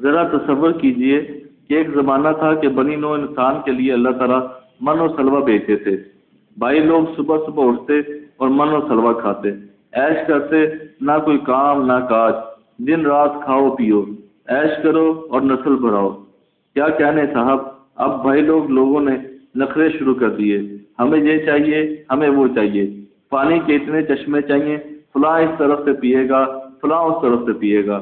ذرا تصور کیجئے کہ ایک زمانہ تھا کہ بنی نوع انسان کے لیے اللہ تعالیٰ من و سلوہ بھیجتے تھے۔ بھائی لوگ صبح صبح اٹھتے اور من و سلوہ کھاتے، عیش کرتے، نہ کوئی کام نہ کاج، دن رات کھاؤ پیو، عیش کرو اور نسل بڑھاؤ۔ کیا کہنے صاحب، اب بھائی لوگوں نے نخرے شروع کر دیے، ہمیں یہ چاہیے، ہمیں وہ چاہیے، پانی کے اتنے چشمے چاہیے، فلاں اس طرف سے پیے گا، فلاں اس طرف سے پیے گا۔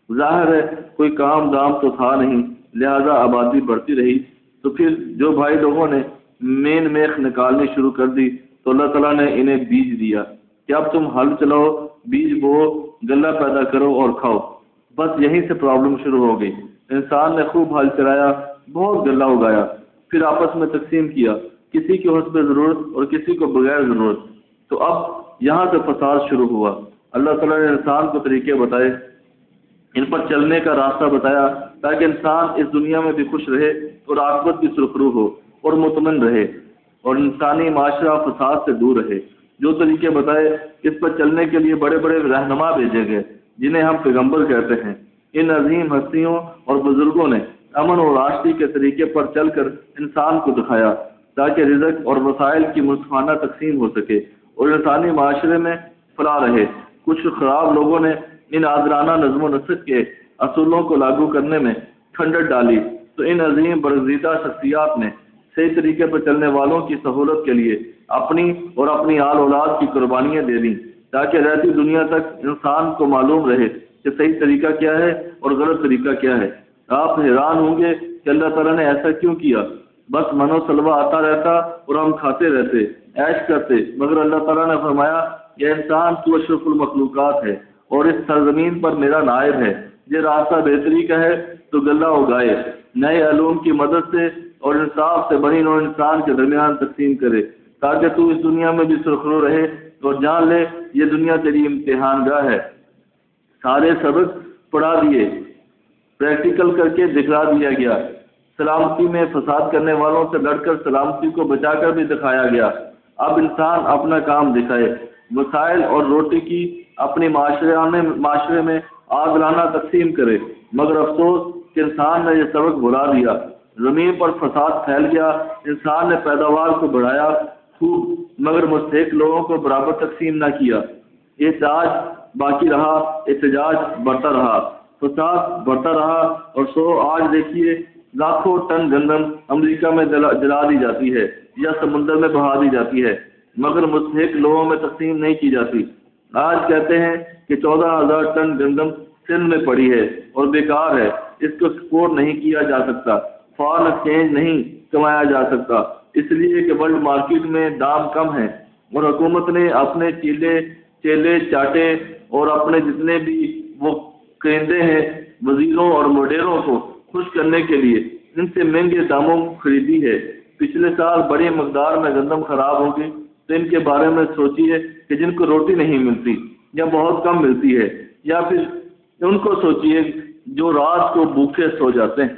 ظاہر ہے کوئی کام دام تو تھا نہیں، لہذا آبادی بڑھتی رہی۔ تو پھر جو بھائی لوگوں نے مین میخ نکالنی شروع کر دی تو اللہ تعالیٰ نے انہیں بیج دیا کہ اب تم ہل چلاؤ، بیج بو، غلہ پیدا کرو اور کھاؤ۔ بس یہیں سے پرابلم شروع ہو گئی۔ انسان نے خوب ہل چلایا، بہت غلہ اگایا، پھر آپس میں تقسیم کیا، کسی کو حسب ضرورت اور کسی کو بغیر ضرورت۔ تو اب یہاں سے فساد شروع ہوا۔ اللہ تعالیٰ نے انسان کو طریقے بتائے، ان پر چلنے کا راستہ بتایا تاکہ انسان اس دنیا میں بھی خوش رہے اور عاقبت بھی سرخرو ہو اور مطمئن رہے اور انسانی معاشرہ فساد سے دور رہے۔ جو طریقے بتائے اس پر چلنے کے لیے بڑے بڑے رہنما بھیجے گئے جنہیں ہم پیغمبر کہتے ہیں۔ ان عظیم ہستیوں اور بزرگوں نے امن اور آشتی کے طریقے پر چل کر انسان کو دکھایا تاکہ رزق اور وسائل کی منصفانہ تقسیم ہو سکے اور انسانی معاشرے میں فلاح رہے۔ کچھ خراب لوگوں نے ان عادلانہ نظم و نسق کے اصولوں کو لاگو کرنے میں ٹھنڈک ڈالی تو ان عظیم برگزیدہ شخصیات نے صحیح طریقے پر چلنے والوں کی سہولت کے لیے اپنی اور اپنی آل اولاد کی قربانیاں دے دیں تاکہ رہتی دنیا تک انسان کو معلوم رہے کہ صحیح طریقہ کیا ہے اور غلط طریقہ کیا ہے۔ آپ حیران ہوں گے کہ اللہ تعالیٰ نے ایسا کیوں کیا؟ بس من و سلوہ آتا رہتا اور ہم کھاتے رہتے، عیش کرتے، مگر اللہ تعالیٰ نے فرمایا یہ انسان تو اشرف المخلوقات ہے اور اس سرزمین پر میرا نائب ہے۔ یہ راستہ بہتری کا ہے تو غلہ اگائے، نئے علوم کی مدد سے اور انصاف سے بنی نوع انسان کے درمیان تقسیم کرے تاکہ تو اس دنیا میں بھی سرخرو رہے اور جان لے یہ دنیا تیری امتحان گاہ ہے۔ سارے سبق پڑھا دیے، پریکٹیکل کر کے دکھا دیا گیا، سلامتی میں فساد کرنے والوں سے لڑ کر سلامتی کو بچا کر بھی دکھایا گیا۔ اب انسان اپنا کام دکھائے، وسائل اور روٹی کی اپنی معاشرے میں عادلانہ تقسیم کرے، مگر افسوس کہ انسان نے یہ سبق بھلا دیا۔ زمین پر فساد پھیل گیا، انسان نے پیداوار کو بڑھایا خوب مگر مستحق لوگوں کو برابر تقسیم نہ کیا۔ احتجاج باقی رہا، احتجاج بڑھتا رہا، فساد بڑھتا رہا اور آج دیکھیے لاکھوں ٹن گندم امریکہ میں جلا دی جاتی ہے یا سمندر میں بہا دی جاتی ہے مگر مستحق لوگوں میں تقسیم نہیں کی جاتی۔ آج کہتے ہیں کہ 14,000 ٹن گندم سندھ میں پڑی ہے اور بیکار ہے، اس کو سپورٹ نہیں کیا جا سکتا، فارن ایکسچینج نہیں کمایا جا سکتا اس لیے کہ ورلڈ مارکیٹ میں دام کم ہے اور حکومت نے اپنے چیلے چاٹے اور اپنے جتنے بھی وہ کرندے ہیں وزیروں اور مڈیروں کو خوش کرنے کے لیے ان سے مہنگے داموں خریدی ہے۔ پچھلے سال بڑی مقدار میں گندم خراب ہو گئی تو ان کے بارے میں سوچیے کہ جن کو روٹی نہیں ملتی یا بہت کم ملتی ہے، یا پھر ان کو سوچیے جو رات کو بھوکے سو جاتے ہیں۔